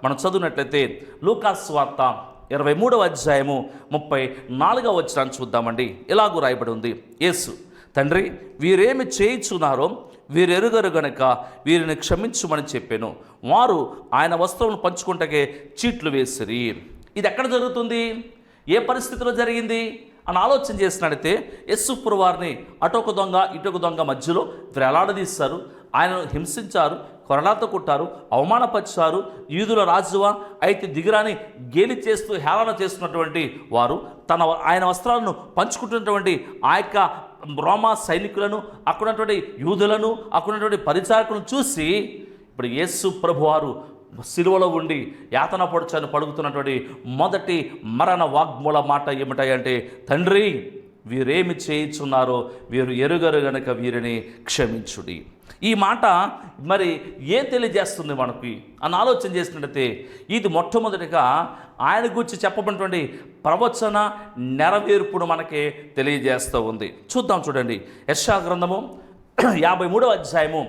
మనం చదివినట్లయితే లూకాసు వార్త 23వ అధ్యాయము 34వ వచనాన్ని చూద్దామండి. ఇలాగూ రాయబడి ఉంది, యేసు, తండ్రి, వీరేమి చేయుచున్నారో వీరెరుగరు గనుక వీరిని క్షమించుమని చెప్పాను. వారు ఆయన వస్త్రములను పంచుకుంటకే చీట్లు వేసిరి. ఇది ఎక్కడ జరుగుతుంది, ఏ పరిస్థితిలో జరిగింది అని ఆలోచన చేసినట్లయితే యేసుప్రభు వారిని అటొక దొంగ ఇటొక దొంగ మధ్యలో వేలాడదీశారు, ఆయనను హింసించారు, కొరడాతో కొట్టారు, అవమానపరిచారు. యూదుల రాజువా అయితే దిగిరాని గేలి చేస్తూ హేళన చేస్తున్నటువంటి వారు ఆయన వస్త్రాలను పంచుకుంటున్నటువంటి ఆ యొక్క రోమా సైనికులను, అక్కడున్నటువంటి యూదులను, అక్కడున్నటువంటి పరిచారకులను చూసి ఇప్పుడు యేసు ప్రభు వారు సిలువలో ఉండి యాతన పడుచని పడుకుతున్నటువంటి మొదటి మరణ వాగ్మూల మాట ఏమిటాయంటే, తండ్రి, వీరేమి చేయుచున్నారో వీరు ఎరుగరు గనక వీరిని క్షమించుడి. ఈ మాట మరి ఏం తెలియజేస్తుంది మనకి అని ఆలోచన చేసినట్లయితే, ఇది మొట్టమొదటిగా ఆయన గురించి చెప్పబడినటువంటి ప్రవచన నెరవేర్పును మనకి తెలియజేస్తూ ఉంది. చూద్దాం, చూడండి. యెషయా గ్రంథము 53వ అధ్యాయము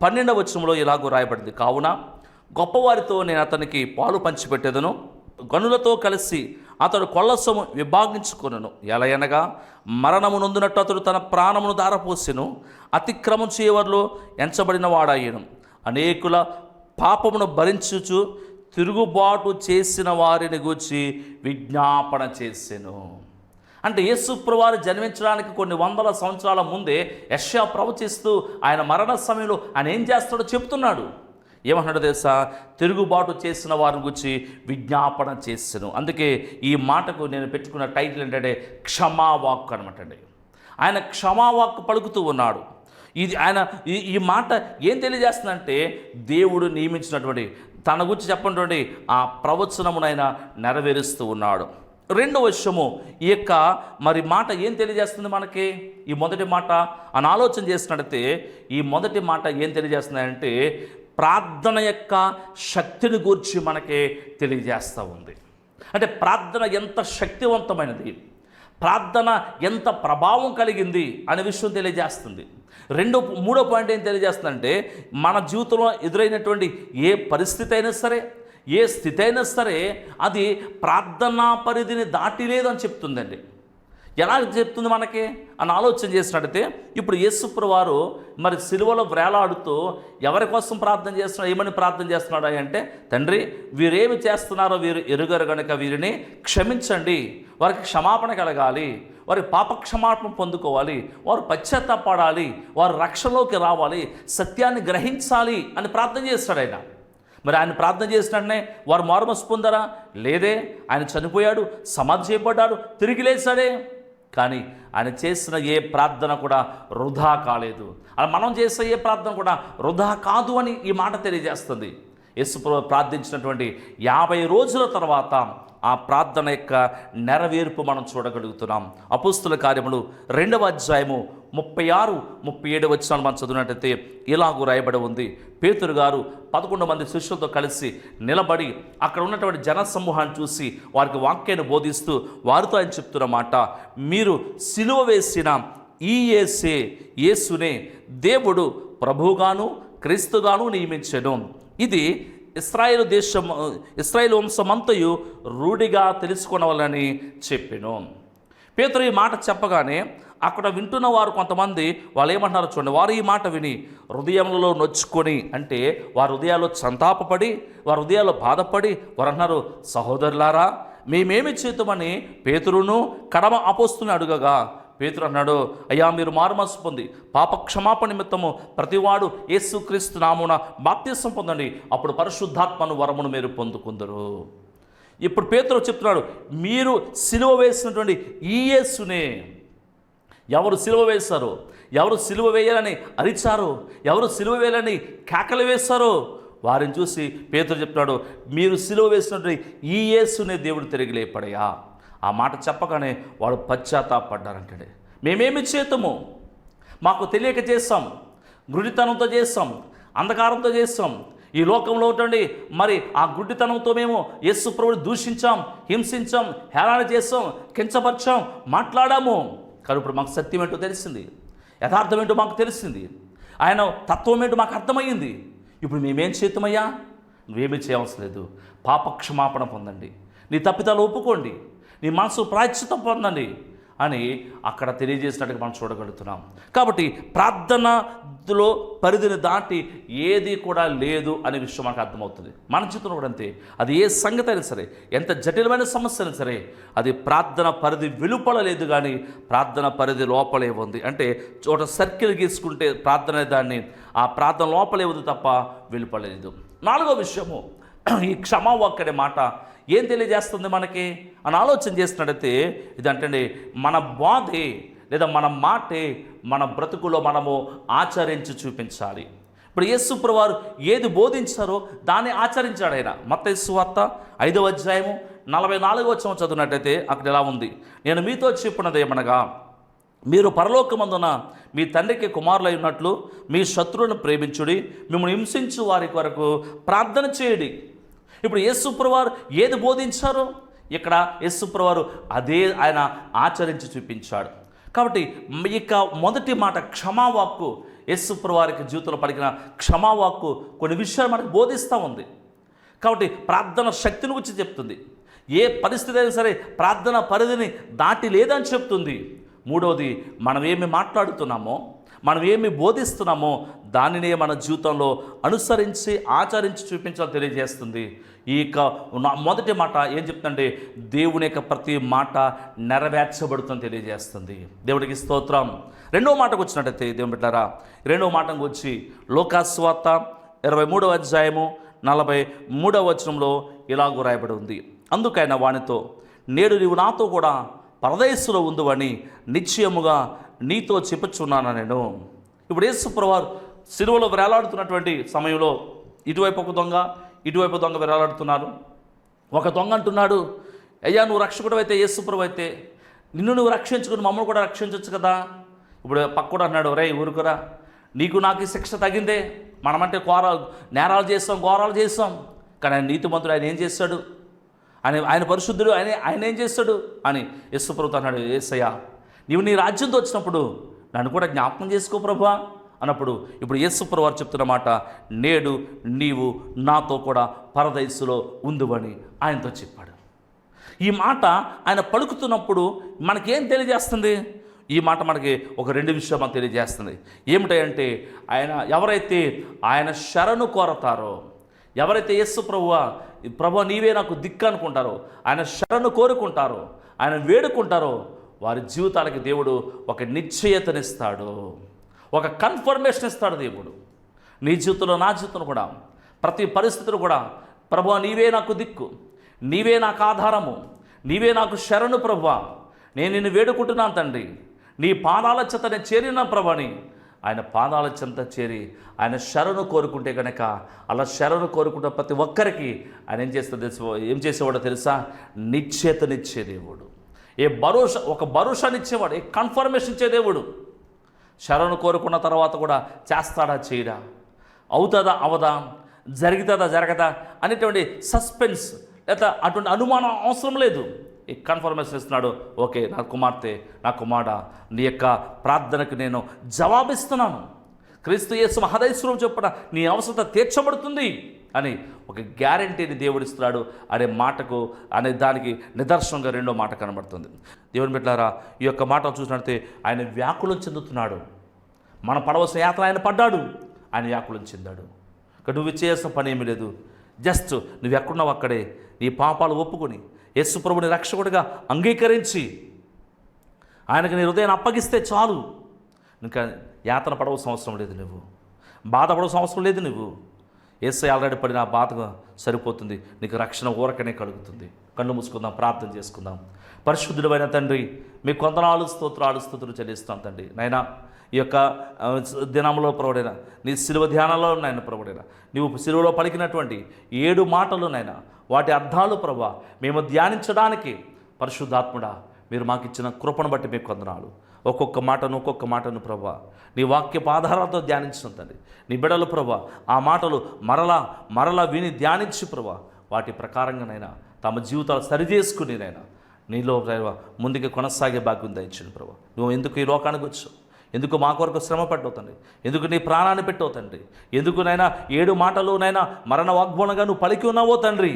12వ వచనంలో ఇలాగూ రాయబడింది, కావున గొప్పవారితో నేను అతనికి పాలు పంచిపెట్టేదను, గనులతో కలిసి అతడు కొల్ల సొమ్ము విభాగించుకొనెను. ఎలయనగా మరణము నొందినట్టు అతడు తన ప్రాణమును దారపోసెను, అతిక్రమం చేయవారిలో ఎంచబడిన వాడాయను, అనేకుల పాపమును భరించుచు తిరుగుబాటు చేసిన వారిని గూర్చి విజ్ఞాపన చేసెను. అంటే యేసుప్రభు వారు జన్మించడానికి కొన్ని వందల సంవత్సరాల ముందే యెషయా ప్రవచిస్తూ ఆయన మరణ సమయంలో ఆయన ఏం చేస్తాడో చెప్తున్నాడు. ఏమన్నాడు తెలుసా? తిరుగుబాటు చేసిన వారిని గురించి విజ్ఞాపన చేసాను. అందుకే ఈ మాటకు నేను పెట్టుకున్న టైటిల్ ఏంటంటే క్షమావాక్కు అనమాట అండి. ఆయన క్షమావాక్కు పలుకుతూ ఉన్నాడు. ఇది ఆయన ఈ మాట ఏం తెలియజేస్తుందంటే, దేవుడు నియమించినటువంటి తన గురించి చెప్పినటువంటి ఆ ప్రవచనమునైనా నెరవేరుస్తూ ఉన్నాడు. రెండవ విషయము, ఈ యొక్క మరి మాట ఏం తెలియజేస్తుంది మనకి? ఈ మొదటి మాట అని ఆలోచన చేసినట్టయితే ఈ మొదటి మాట ఏం తెలియజేస్తుందంటే, ప్రార్థన యొక్క శక్తిని గూర్చి మనకి తెలియజేస్తూ ఉంది. అంటే ప్రార్థన ఎంత శక్తివంతమైనది, ప్రార్థన ఎంత ప్రభావం కలిగింది అనే విషయం తెలియజేస్తుంది. మూడో పాయింట్ ఏం తెలియజేస్తుందంటే, మన జీవితంలో ఎదురైనటువంటి ఏ పరిస్థితి అయినా సరే, ఏ స్థితి అయినా సరే, అది ప్రార్థనా పరిధిని దాటి లేదని చెప్తుందండి. ఎలా చెప్తుంది మనకి అని ఆలోచన చేసినట్టయితే, ఇప్పుడు యేసుప్రభు వారు మరి సిలువలో వేలాడుతూ ఎవరి కోసం ప్రార్థన చేస్తున్నాడు, ఏమని ప్రార్థన చేస్తున్నాడు అంటే, తండ్రి, వీరేమి చేస్తున్నారో వీరు ఎరుగరు గనుక వీరిని క్షమించండి, వారికి క్షమాపణ కలగాలి, వారి పాప క్షమాపణ పొందుకోవాలి, వారు పశ్చాత్తాపడాలి, వారు రక్షణలోకి రావాలి, సత్యాన్ని గ్రహించాలి అని ప్రార్థన చేస్తాడు ఆయన. మరి ఆయన ప్రార్థన చేసినట్టునే వారు మారుమనసు పొందారా? లేదే. ఆయన చనిపోయాడు, సమాధి చేయబడ్డాడు, తిరిగి లేచాడే. కానీ ఆయన చేసిన ఏ ప్రార్థన కూడా వృధా కాలేదు. అలా మనం చేసే ఏ ప్రార్థన కూడా వృధా కాదు అని ఈ మాట తెలియజేస్తుంది. యేసుప్రభు ప్రార్థించినటువంటి 50 రోజుల తర్వాత ఆ ప్రార్థన యొక్క నెరవేర్పు మనం చూడగలుగుతున్నాం. అపోస్తుల కార్యములు 2వ అధ్యాయము 36-37 వచనాలు మనం చదివినట్టయితే ఇలాగూ రాయబడి ఉంది, పేతురు గారు 11 మంది శిష్యులతో కలిసి నిలబడి అక్కడ ఉన్నటువంటి జనసమూహాన్ని చూసి వారికి వాక్యాన్ని బోధిస్తూ వారితో ఆయన చెప్తున్న మాట, మీరు సిలువ వేసిన ఈ యేసునే దేవుడు ప్రభువుగాను క్రీస్తుగాను నియమించెను. ఇది ఇశ్రాయేలు వంశమంతయు రూఢిగా తెలుసుకొనవాలని చెప్పెను. పేతురు ఈ మాట చెప్పగానే అక్కడ వింటున్న వారు కొంతమంది వాళ్ళు ఏమంటున్నారో చూడండి. వారు ఈ మాట విని హృదయంలో నొచ్చుకొని, అంటే వారి హృదయాల్లో సంతాపపడి, వారి హృదయాల్లో బాధపడి వారు అన్నారు, సహోదరులారా, మేమేమి చేతుమని పేతురును కడమ అపోస్తుని అడుగగా పేతురు అన్నాడు, అయ్యా, మీరు మారుమనసు పొంది పాప క్షమాపణ నిమిత్తము ప్రతివాడు యేసుక్రీస్తు నామమున బాప్తిసం పొందండి, అప్పుడు పరిశుద్ధాత్మను వరమును మీరు పొందుకుందరు. ఇప్పుడు పేతురు చెప్తున్నాడు, మీరు సిలువ వేసినటువంటి ఈ యేసునే. ఎవరు సిలువ వేశారో, ఎవరు సిలువ వేయాలని అరిచారో, ఎవరు సిలువ వేయాలని కేకలు వేశారో వారిని చూసి పేతురు చెప్తున్నాడు, మీరు సిలువ వేసినటువంటి ఈ యేసునే దేవుడు తిరిగి లేపడయా. ఆ మాట చెప్పగానే వాడు పశ్చాత్తాపడ్డారంటాడు. మేమేమి చేతము, మాకు తెలియక చేస్తాం, గుడితనంతో చేస్తాం, అంధకారంతో చేస్తాం, ఈ లోకంలో ఉంటండి మరి ఆ గుడ్డితనంతో మేము యేసు ప్రభువుని దూషించాం, హింసించాం, హేళన చేస్తాం, కించపరిచాం, మాట్లాడాము. కానీ ఇప్పుడు మాకు సత్యం ఏంటో తెలిసింది, యథార్థం ఏంటో మాకు తెలిసింది, ఆయన తత్వం ఏంటో మాకు అర్థమయ్యింది. ఇప్పుడు మేమేం చేతమయ్యా? నువ్వేమీ చేయవలసిన లేదు. పాపక్షమాపణ పొందండి, నీ తప్పిదాలు ఒప్పుకోండి, నీ మనసు ప్రాయశ్చిత్తం పొందండి అని అక్కడ తెలియజేసినట్టుగా మనం చూడగలుగుతున్నాం. కాబట్టి ప్రార్థనలో పరిధిని దాటి ఏది కూడా లేదు అనే విషయం మనకు అర్థమవుతుంది. మన జీవితంలో కూడా అంతే. అది ఏ సంగతి అయినా సరే, ఎంత జటిలమైన సమస్య అయినా సరే, అది ప్రార్థన పరిధి వెలుపల లేదు, కానీ ప్రార్థన పరిధి లోపలే ఉంది. అంటే చోట సర్కిల్ గీసుకుంటే ప్రార్థన దాన్ని ఆ ప్రార్థన లోపలే ఉంది తప్ప వెలుపలేదు. నాలుగో విషయము, ఈ క్షమావాక్కు అనే మాట ఏం తెలియజేస్తుంది మనకి అని ఆలోచన చేస్తున్నట్టయితే, ఇదంటే మన బాధే లేదా మన మాటే మన బ్రతుకులో మనము ఆచరించి చూపించాలి. ఇప్పుడు యేసు ప్రభువారు ఏది బోధించారో దాన్ని ఆచరించాడు ఆయన. మత్తయి సువార్త 5వ అధ్యాయము 44వ వచనం చదివినట్టయితే అక్కడ ఎలా ఉంది, నేను మీతో చెప్పినది ఏమనగా, మీరు పరలోకమందున మీ తండ్రికి కుమారులై ఉన్నట్లు మీ శత్రువులను ప్రేమించుడి, మిమ్మల్ని హింసించు వారి కొరకు ప్రార్థన చేయడి. ఇప్పుడు యేసు ప్రభువారు ఏది బోధించారో ఇక్కడ యేసు ప్రభువారు అదే ఆయన ఆచరించి చూపించాడు. కాబట్టి ఇక మొదటి మాట క్షమావాక్కు, యేసు ప్రభువారికి జీవితంలో పలికిన క్షమావాక్కు కొన్ని విషయాలు మనకు బోధిస్తూ ఉంది. కాబట్టి ప్రార్థన శక్తిని గురించి చెప్తుంది. ఏ పరిస్థితి అయినా సరే ప్రార్థన పరిధిని దాటి లేదని చెప్తుంది. మూడవది, మనం ఏమి మాట్లాడుతున్నామో, మనం ఏమి బోధిస్తున్నామో దానినే మన జీవితంలో అనుసరించి ఆచరించి చూపించాలని తెలియజేస్తుంది. ఈ మొదటి మాట ఏం చెప్తుందంటే, దేవుని యొక్క ప్రతి మాట నెరవేర్చబడుతుందని తెలియజేస్తుంది. దేవుడికి స్తోత్రం. రెండవ మాటకు వచ్చినట్టయితే దేవుని బిడ్డలారా, రెండవ మాటకు వచ్చి లోకాసు వార్త 23వ అధ్యాయము 43వ వచనంలో ఇలాగూ రాయబడి ఉంది, అందుకైనా వానితో, నేడు నీవు నాతో కూడా పరదేశంలో ఉందువని నిశ్చయముగా నీతో చెప్పుచున్నాను నేను. ఇప్పుడు యేసు ప్రభువారు సిలువలో వేలాడుతున్నటువంటి సమయంలో ఇటువైపు ఒక దొంగ, ఇటువైపు దొంగ వేలాడుతున్నారు. ఒక దొంగ అంటున్నాడు, అయ్యా నువ్వు రక్షకుడు అయితే, యేసు ప్రభు అయితే నిన్ను నువ్వు రక్షించుకుని మమ్మల్ని కూడా రక్షించవచ్చు కదా. ఇప్పుడు పక్కడు అన్నాడు, రే ఊరుకురా, నీకు నాకు ఈ శిక్ష తగిందే, మనమంటే నేరాలు చేస్తాం, ఘోరాలు చేస్తాం, కానీ ఆయన నీతిమంతుడు, ఆయన ఏం చేస్తాడు, ఆయన పరిశుద్ధుడు, ఆయన ఏం చేస్తాడు అని యేసు ప్రభుతో అన్నాడు. యేసయ్యా నీవు నీ రాజ్యంతో వచ్చినప్పుడు నన్ను కూడా జ్ఞాపకం చేసుకో ప్రభువా అన్నప్పుడు, ఇప్పుడు యేసు ప్రభువారు చెప్తున్న మాట, నేడు నీవు నాతో కూడా పరదేశంలో ఉందువని ఆయనతో చెప్పాడు. ఈ మాట ఆయన పలుకుతున్నప్పుడు మనకేం తెలియజేస్తుంది? ఈ మాట మనకి ఒక రెండు విషయాలు మనకు తెలియజేస్తుంది. ఏమిటంటే, ఎవరైతే ఆయన శరణు కోరతారో, ఎవరైతే యేసు ప్రభువా నీవే నాకు దిక్కు అనుకుంటారో, ఆయన శరణు కోరుకుంటారో, ఆయన వేడుకుంటారో, వారి జీవితాలకి దేవుడు ఒక నిశ్చయతనిస్తాడు, ఒక కన్ఫర్మేషన్ ఇస్తాడు దేవుడు. నీ జీవితంలో, నా జీవితంలో కూడా, ప్రతి పరిస్థితులు కూడా, ప్రభువా నీవే నాకు దిక్కు, నీవే నాకు ఆధారము, నీవే నాకు శరణు ప్రభువా, నేను నిన్ను వేడుకుంటున్నాను తండ్రి, నీ పాదాల చెంత నేను చేరిన ప్రభుని ఆయన పాదాల చెంత చేరి ఆయన శరణు కోరుకుంటే కనుక, అలా శరణు కోరుకుంటే ప్రతి ఒక్కరికి ఆయన ఏం చేసేవాడో తెలుసా? నిశ్చయతనిచ్చే దేవుడు, ఒక భరోసానిచ్చేవాడు, కన్ఫర్మేషన్ ఇచ్చే దేవుడు. శరణు కోరుకున్న తర్వాత కూడా చేస్తాడా చేయడా, అవుతుందా అవదా, జరుగుతుందా జరగదా అనేటువంటి సస్పెన్స్ లేదా అటువంటి అనుమానం అవసరం లేదు. ఈ కన్ఫర్మేషన్ ఇస్తున్నాడు, ఓకే నా కుమార్తె, నా కుమారుడా, నీ యొక్క ప్రార్థనకు నేను జవాబిస్తున్నాను, క్రీస్తు యేసు మహదేశ్వరం చొప్పున నీ అవసరత తీర్చబడుతుంది అని ఒక గ్యారంటీని దేవుడిస్తున్నాడు అనే మాటకు, అనే దానికి నిదర్శనంగా రెండో మాట కనబడుతుంది. దేవుని బిడ్డలారా, ఈ యొక్క మాట చూసినట్లయితే ఆయన వ్యాకులం చెందుతున్నాడు. మన పడవలసిన యాత్ర ఆయన పడ్డాడు, ఆయన వ్యాకులం చెందాడు. ఇక్కడ నువ్వు చేయాల్సిన పని ఏమీ లేదు. జస్ట్ నువ్వు ఎక్కడున్నావు అక్కడే నీ పాపాలు ఒప్పుకొని యేసు ప్రభుని రక్షకుడిగా అంగీకరించి ఆయనకు నీ హృదయాన్ని అప్పగిస్తే చాలు. ఇంకా యాతన పడవలసిన అవసరం లేదు, నువ్వు బాధపడవలసిన అవసరం లేదు. నువ్వు యేసు ఆల్రెడీ పడిన బాధగా సరిపోతుంది, నీకు రక్షణ ఊరకనే కలుగుతుంది. కళ్ళు మూసుకుందాం, ప్రార్థన చేసుకుందాం. పరిశుద్ధుడైన తండ్రి, మీ కొందనాలు స్తోత్రాలు చెల్లిస్తాం తండ్రి. నైనా ఈ యొక్క దినంలో ప్రభుడైనా, నీ శిలువ ధ్యానంలో నాయన ప్రభుడైనా, నీవు శిలువలో పలికినటువంటి 7 మాటలు నైనా, వాటి అర్థాలు ప్రభా మేము ధ్యానించడానికి పరిశుద్ధాత్ముడా మీరు మాకు ఇచ్చిన కృపను బట్టి మీకు వందనాలు. ఒక్కొక్క మాటను ప్రభా నీ వాక్యపు ఆధారాలతో ధ్యానించిన తండ్రి, నీ బిడ్డలు ప్రభా ఆ మాటలు మరలా విని ధ్యానించి ప్రభా వాటి ప్రకారంగానైనా తమ జీవితాలు సరిచేసుకునినైనా నీలో ముందుకు కొనసాగే భాగ్యం దయచేయండి ప్రభా. నువ్వు ఎందుకు ఈ లోకానికి వచ్చావు, ఎందుకు మా కొరకు శ్రమ పెట్టవు తండ్రి, ఎందుకు నీ ప్రాణాన్ని పెట్టవు తండ్రి, ఎందుకు నైనా 7 మాటలు నైనా మరణ వాగ్దానంగా నువ్వు పలికి ఉన్నావో తండ్రి,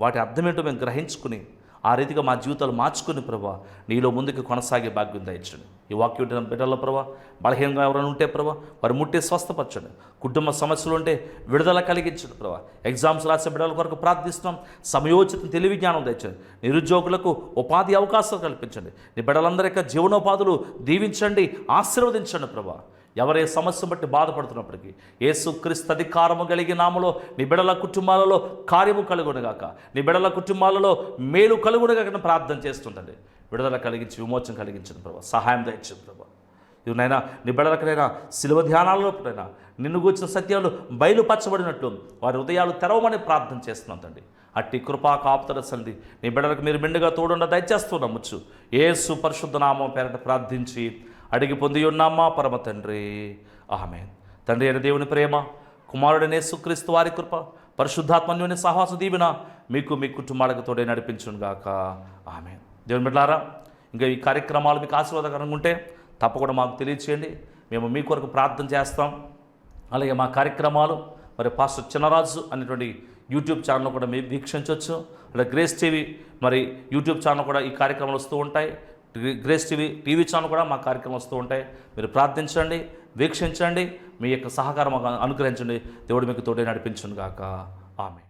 వాటి అర్థమేంటో మేము గ్రహించుకుని ఆ రీతిగా మా జీవితాలు మార్చుకుని ప్రభా నీలో ముందుకు కొనసాగే భాగ్యం దయచండి. ఈ వాక్యం బిడ్డల ప్రభా బలహీనంగా ఎవరైనా ఉంటే ప్రభా వారు ముట్టే స్వస్థపరచండి. కుటుంబ సమస్యలు ఉంటే విడుదల కలిగించండి ప్రభా. ఎగ్జామ్స్ రాసే బిడ్డల కొరకు ప్రార్థిస్తున్నాం. సమయోచిత తెలివి జ్ఞానం తెచ్చండి. నిరుద్యోగులకు ఉపాధి అవకాశాలు కల్పించండి. నీ బిడ్డలందరి యొక్క జీవనోపాధులు దీవించండి, ఆశీర్వదించండి ప్రభా. ఎవరే సమస్య బట్టి బాధపడుతున్నప్పటికీ యేసుక్రీస్తు అధికారము కలిగి నామలో నీ బిడ్డల కుటుంబాలలో కార్యము కలుగునుగాక, నీ బిడ్డల కుటుంబాలలో మేలు కలుగునుగాక ప్రార్థన చేస్తుందండి. విడుదల కలిగించి విమోచన కలిగించండి ప్రభా, సహాయం దయచండి ప్రభా. ఇవనైనా నీ బిడ్డలకైనా శిలువ ధ్యానాలలోనైనా నిన్ను గూర్చిన సత్యాలు బయలుపరచబడినట్లు వారి హృదయాలు తెరవమని ప్రార్థన చేస్తున్నాం తండ్రి. అట్టి కృపా కాపుతల సంధి నీ బిడ్డలకు మీరు మెండుగా తోడుండ దయచేస్తూ నమ్మచ్చు. యేసు పరిశుద్ధ నామం పేరట ప్రార్థించి అడిగి పొంది ఉన్నామా పరమ తండ్రి, ఆమేన్. తండ్రి అయిన దేవుని ప్రేమ, కుమారుడైన యేసుక్రీస్తు వారి కృప, పరిశుద్ధాత్మన్యుని సహవాస దీవెన మీకు మీ కుటుంబాలకు తోడే నడిపించునుగాక, ఆమేన్. దేవుని బిడ్డలారా, ఇంకా ఈ కార్యక్రమాలు మీకు ఆశీర్వాదకరంగా ఉంటే తప్పకుండా మాకు తెలియచేయండి, మేము మీ కొరకు ప్రార్థన చేస్తాం. అలాగే మా కార్యక్రమాలు మరి పాస్టర్ చిన్నరాజు అనేటువంటి యూట్యూబ్ ఛానల్ కూడా మీరు వీక్షించవచ్చు. అలాగే గ్రేస్ టీవీ మరి యూట్యూబ్ ఛానల్ కూడా ఈ కార్యక్రమాలు వస్తూ ఉంటాయి. గ్రేస్ టీవీ ఛానల్ కూడా మా కార్యక్రమం వస్తూ ఉంటాయి. మీరు ప్రార్థించండి, వీక్షించండి, మీ యొక్క సహకారం అనుగ్రహించండి. దేవుడు మీకు తోడే నడిపించును గాక, ఆమేన్.